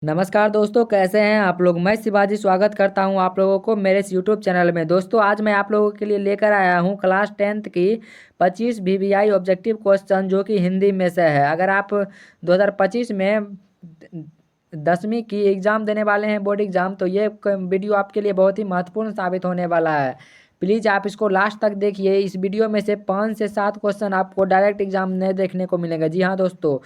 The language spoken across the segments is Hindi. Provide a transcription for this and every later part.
नमस्कार दोस्तों, कैसे हैं आप लोग। मैं शिवाजी स्वागत करता हूं आप लोगों को मेरे इस यूट्यूब चैनल में। दोस्तों, आज मैं आप लोगों के लिए लेकर आया हूं क्लास 10th की 25 वीवीआई ऑब्जेक्टिव क्वेश्चन, जो कि हिंदी में से है। अगर आप 2025 में 10वीं की एग्ज़ाम देने वाले हैं, बोर्ड एग्ज़ाम, तो ये वीडियो आपके लिए बहुत ही महत्वपूर्ण साबित होने वाला है। प्लीज़ आप इसको लास्ट तक देखिए। इस वीडियो में से 5 से 7 क्वेश्चन आपको डायरेक्ट एग्जाम में देखने को मिलेंगे। जी हाँ दोस्तों,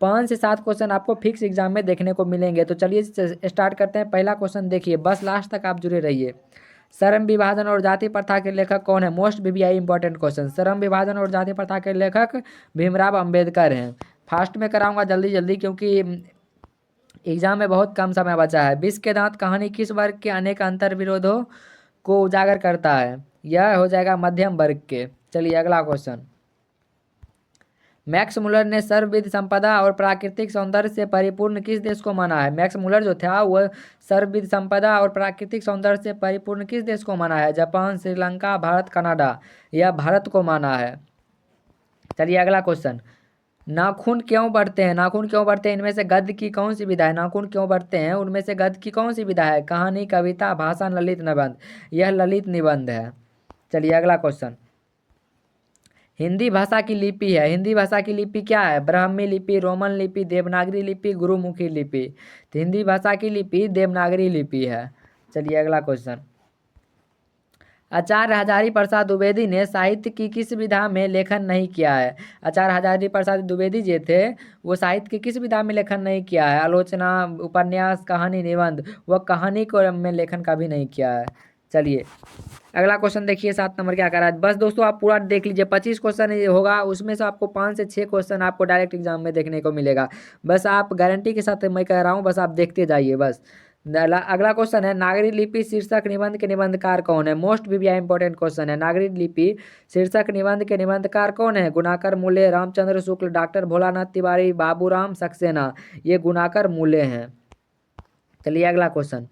5 से 7 क्वेश्चन आपको फिक्स एग्जाम में देखने को मिलेंगे। तो चलिए स्टार्ट करते हैं। पहला क्वेश्चन देखिए, बस लास्ट तक आप जुड़े रहिए। श्रम विभाजन और जाति प्रथा के लेखक कौन है? Most VVI important question. श्रम विभाजन और जाति प्रथा के लेखक भीमराव अंबेडकर हैं। फास्ट में कराऊंगा जल्दी जल्दी, क्योंकि एग्जाम में बहुत कम समय बचा है। विष के दांत कहानी किस वर्ग के अनेक अंतर विरोधों को उजागर करता है? यह हो जाएगा मध्यम वर्ग के। चलिए अगला क्वेश्चन। मैक्स मुलर ने सर्वविध संपदा और प्राकृतिक सौंदर्य से परिपूर्ण किस देश को माना है? मैक्स मुलर जो था वह सर्वविध संपदा और प्राकृतिक सौंदर्य से परिपूर्ण किस देश को माना है? Japan, Sri Lanka, Bharat, Canada. यह भारत को माना है। चलिए अगला क्वेश्चन। नाखून क्यों बढ़ते हैं? नाखून क्यों बढ़ते हैं? इनमें से गद्य की कौन सी विधा है? नाखून क्यों बढ़ते हैं, उनमें से गद्य की कौन सी विधा है? कहानी, कविता, भाषण, ललित निबंध। यह ललित निबंध है। चलिए अगला क्वेश्चन। हिंदी भाषा की लिपि है। हिंदी भाषा की लिपि क्या है? ब्राह्मी लिपि, रोमन लिपि, देवनागरी लिपि, गुरुमुखी लिपि। तो हिंदी भाषा की लिपि देवनागरी लिपि है। चलिए अगला क्वेश्चन। आचार्य हजारी प्रसाद द्विवेदी ने साहित्य की किस विधा में लेखन नहीं किया है? आचार्य हजारी प्रसाद द्विवेदी जी थे, वो साहित्य की किस विधा में लेखन नहीं किया है? आलोचना, उपन्यास, कहानी, निबंध। वह कहानी को में लेखन कभी नहीं किया है। चलिए अगला क्वेश्चन देखिए, 7 नंबर क्या कर रहा है। बस दोस्तों आप पूरा देख लीजिए। 25 क्वेश्चन ये होगा, उसमें से आपको 5 से 6 क्वेश्चन आपको डायरेक्ट एग्जाम में देखने को मिलेगा। बस आप गारंटी के साथ मैं कह रहा हूँ, बस आप देखते जाइए बस। अगला क्वेश्चन है, नागरी लिपि शीर्षक निबंध के निबंधकार कौन है? मोस्ट वीवीआई इंपॉर्टेंट क्वेश्चन है। नागरी लिपि शीर्षक निबंध के निबंधकार कौन है? गुणाकर मूले, रामचंद्र शुक्ल, डॉक्टर भोलानाथ तिवारी, बाबूराम सक्सेना। ये गुणाकर मूले हैं। चलिए अगला क्वेश्चन।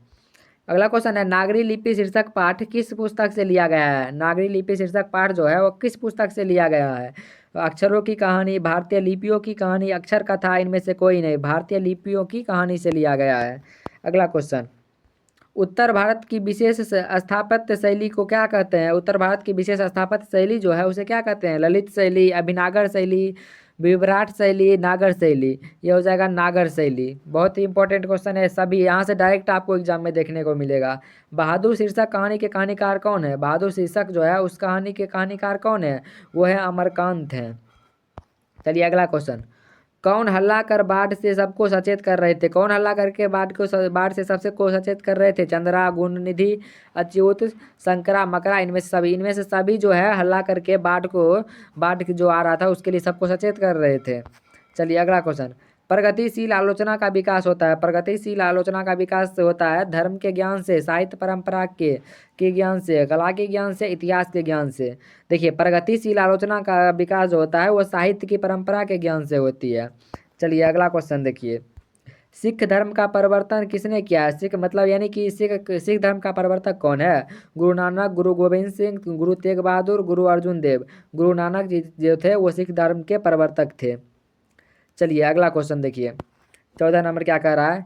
अगला क्वेश्चन है, नागरी लिपि शीर्षक पाठ किस पुस्तक से लिया गया है? नागरी लिपि शीर्षक पाठ जो है वो किस पुस्तक से लिया गया है? अक्षरों की कहानी, भारतीय लिपियों की कहानी, अक्षर कथा। इनमें से कोई नहीं, भारतीय लिपियों की कहानी से लिया गया है। अगला क्वेश्चन। उत्तर भारत की विशेष स्थापत्य शैली को क्या कहते हैं? उत्तर भारत की विशेष स्थापत्य शैली जो है उसे क्या कहते हैं? ललित शैली, अभिनागर शैली, विभ्राट शैली, नागर शैली। ये हो जाएगा नागर शैली। बहुत ही इंपॉर्टेंट क्वेश्चन है, सभी यहाँ से डायरेक्ट आपको एग्जाम में देखने को मिलेगा। बहादुर शीर्षक कहानी के कहानीकार कौन है? बहादुर शीर्षक जो है उस कहानी के कहानीकार कौन है? वो है अमरकांत हैं। चलिए अगला क्वेश्चन। कौन हल्ला कर बाढ़ से सबको सचेत कर रहे थे? कौन हल्ला करके बाढ़ से सबसे को सचेत कर रहे थे? चंद्रा, गुणनिधि, अच्युत, शंकरा, मकरा। इनमें से सभी जो है हल्ला करके बाढ़ की जो आ रहा था उसके लिए सबको सचेत कर रहे थे। चलिए अगला क्वेश्चन। प्रगतिशील आलोचना का विकास होता है। प्रगतिशील आलोचना का विकास होता है धर्म के ज्ञान से, साहित्य परंपरा के ज्ञान से, कला के ज्ञान से, इतिहास के ज्ञान से। देखिए, प्रगतिशील आलोचना का विकास जो होता है वो साहित्य की परंपरा के ज्ञान से होती है। चलिए अगला क्वेश्चन देखिए। सिख धर्म का परिवर्तन किसने किया है? सिख मतलब यानी कि सिख धर्म का प्रवर्तक कौन है? गुरु नानक, गुरु गोविंद सिंह, गुरु तेग बहादुर, गुरु अर्जुन देव। गुरु नानक जी जो थे वो सिख धर्म के प्रवर्तक थे। चलिए अगला क्वेश्चन देखिए, 14 नंबर क्या कह रहा है।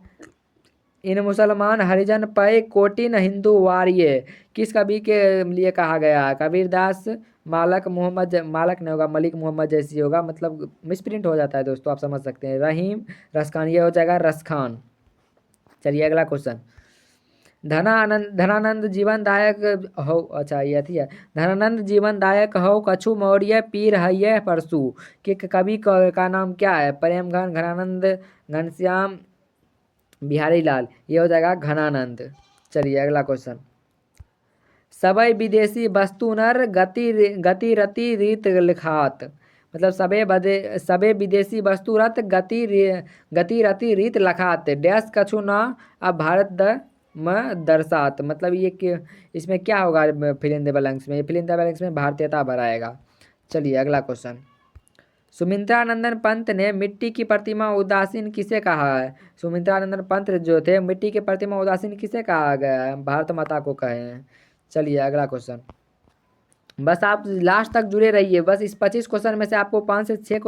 इन मुसलमान हरिजन पै कोटिन हिंदू वारिये किस कवि के लिए कहा गया है? कबीरदास, मालक मोहम्मद, मालक नहीं होगा, मलिक मोहम्मद जैसी होगा, मतलब मिसप्रिंट हो जाता है दोस्तों, आप समझ सकते हैं। रहीम रसखान, ये हो जाएगा रसखान। चलिए अगला क्वेश्चन। धनानंद जीवनदायक हो, अच्छा ये थी है। धनानंद जीवनदायक हो कछु मौर्य पीर हय परसु के कवि का नाम क्या है? प्रेमघन, घनानंद, घनश्याम, बिहारी लाल। ये हो जाएगा घनानंद। चलिए अगला क्वेश्चन। सबई विदेशी वस्तु नर गति रति रीत लिखात। मतलब सबे विदेशी वस्तु रत गति रति रीत लखात डैश कछु ना अब भारत द में दर्शात। मतलब इसमें क्या होगा? फिल इन द ब्लैंक्स में, फिल इन द ब्लैंक्स में भारतीयता भराएगा। चलिए अगला क्वेश्चन। सुमित्रानंदन पंत ने मिट्टी की प्रतिमा उदासीन किसे कहा है? सुमित्रानंदन पंत जो थे, मिट्टी की प्रतिमा उदासीन किसे कहा गया है? भारत माता को कहे हैं। चलिए अगला क्वेश्चन। बस आप लास्ट तक जुड़े रहिए। बस इस 25 क्वेश्चन में से आपको 5 से 6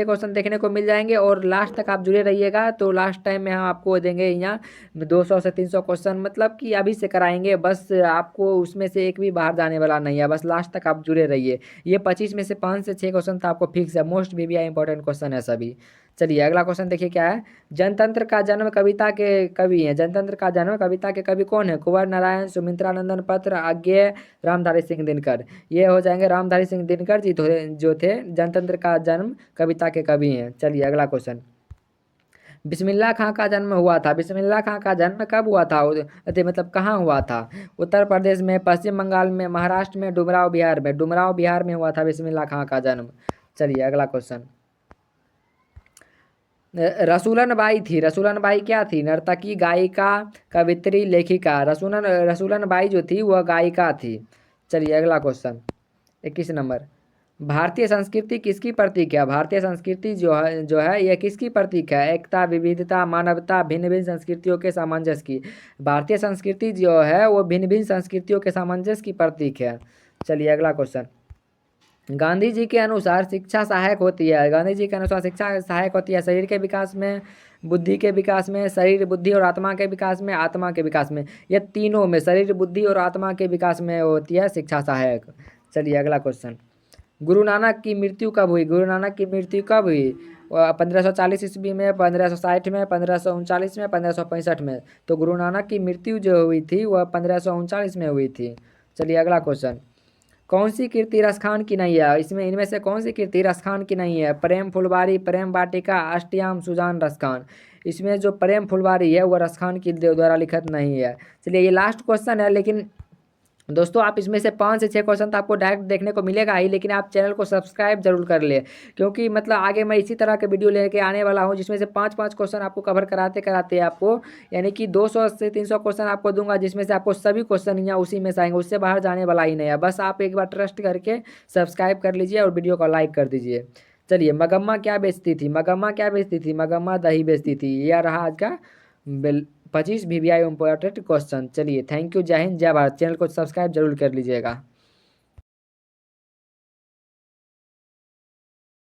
क्वेश्चन देखने को मिल जाएंगे, और लास्ट तक आप जुड़े रहिएगा तो लास्ट टाइम में हम आपको देंगे यहाँ 200 से 300 क्वेश्चन, मतलब कि अभी से कराएंगे। बस आपको उसमें से एक भी बाहर जाने वाला नहीं है, बस लास्ट तक आप जुड़े रहिए। ये 25 में से 5 से 6 क्वेश्चन तो आपको फिक्स है, मोस्ट वीवीआई इंपॉर्टेंट क्वेश्चन है सभी। चलिए अगला क्वेश्चन देखिए क्या है। जनतंत्र का जन्म कविता के कवि हैं। जनतंत्र का जन्म कविता के कवि कौन है? कुंवर नारायण, सुमित्रा नंदन पत्र, अज्ञेय, रामधारी सिंह दिनकर। ये हो जाएंगे रामधारी सिंह दिनकर जी जो थे जनतंत्र का जन्म कविता के कवि हैं। चलिए अगला क्वेश्चन। बिस्मिल्लाह खां का जन्म हुआ था। बिस्मिल्लाह खां का जन्म कब हुआ था? अरे मतलब कहाँ हुआ था? उत्तर प्रदेश में, पश्चिम बंगाल में, महाराष्ट्र में, डुमराव बिहार में। डुमराव बिहार में हुआ था बिस्मिल्लाह खां का जन्म। चलिए अगला क्वेश्चन। रसूलन बाई थी। रसूलन बाई क्या थी? नर्तकी, गायिका, कवित्री, लेखिका। रसूलन बाई जो थी वह गायिका थी। चलिए अगला क्वेश्चन 21 नंबर। भारतीय संस्कृति किसकी प्रतीक है? भारतीय संस्कृति जो है यह किसकी प्रतीक है? एकता, विविधता, मानवता, भिन्न भिन्न संस्कृतियों के सामंजस्य की। भारतीय संस्कृति जो है वो भिन्न भिन्न संस्कृतियों के सामंजस्य की प्रतीक है। चलिए अगला क्वेश्चन। गांधी जी के अनुसार शिक्षा सहायक होती है। गांधी जी के अनुसार शिक्षा सहायक होती है शरीर के विकास में, बुद्धि के विकास में, शरीर, बुद्धि और आत्मा के विकास में, आत्मा के विकास में। ये तीनों में, शरीर, बुद्धि और आत्मा के विकास में होती है शिक्षा सहायक। चलिए अगला क्वेश्चन। गुरु नानक की मृत्यु कब हुई? गुरु नानक की मृत्यु कब हुई? 1540 ईस्वी में, 1560 में, 1539 में, 1565 में। तो गुरु नानक की मृत्यु जो हुई थी वह 1539 में हुई थी। चलिए अगला क्वेश्चन। कौन सी कृति रसखान की नहीं है? इसमें इनमें से कौन सी कृति रसखान की नहीं है? प्रेम फुलवारी, प्रेम वाटिका, अष्टयाम, सुजान, रसखान। इसमें जो प्रेम फुलवारी है वह रसखान की द्वारा लिखित नहीं है। चलिए ये लास्ट क्वेश्चन है, लेकिन दोस्तों आप इसमें से 5 से 6 क्वेश्चन तो आपको डायरेक्ट देखने को मिलेगा ही, लेकिन आप चैनल को सब्सक्राइब जरूर कर ले, क्योंकि मतलब आगे मैं इसी तरह के वीडियो लेके आने वाला हूँ जिसमें से 5 5 क्वेश्चन आपको कवर कराते कराते आपको यानी कि 200 से 300 क्वेश्चन आपको दूंगा, जिसमें से आपको सभी क्वेश्चन यहाँ उसी में से आएंगे, उससे बाहर जाने वाला ही नहीं है। बस आप एक बार ट्रस्ट करके सब्सक्राइब कर लीजिए और वीडियो को लाइक कर दीजिए। चलिए मगम्मा क्या बेचती थी? मगम्मा क्या बेचती थी? मगम्मा दही बेचती थी। यह रहा आज का बिल 25 वीवीआई इंपॉर्टेंट क्वेश्चन। चलिए थैंक यू, जय हिंद, जय भारत। चैनल को सब्सक्राइब जरूर कर लीजिएगा।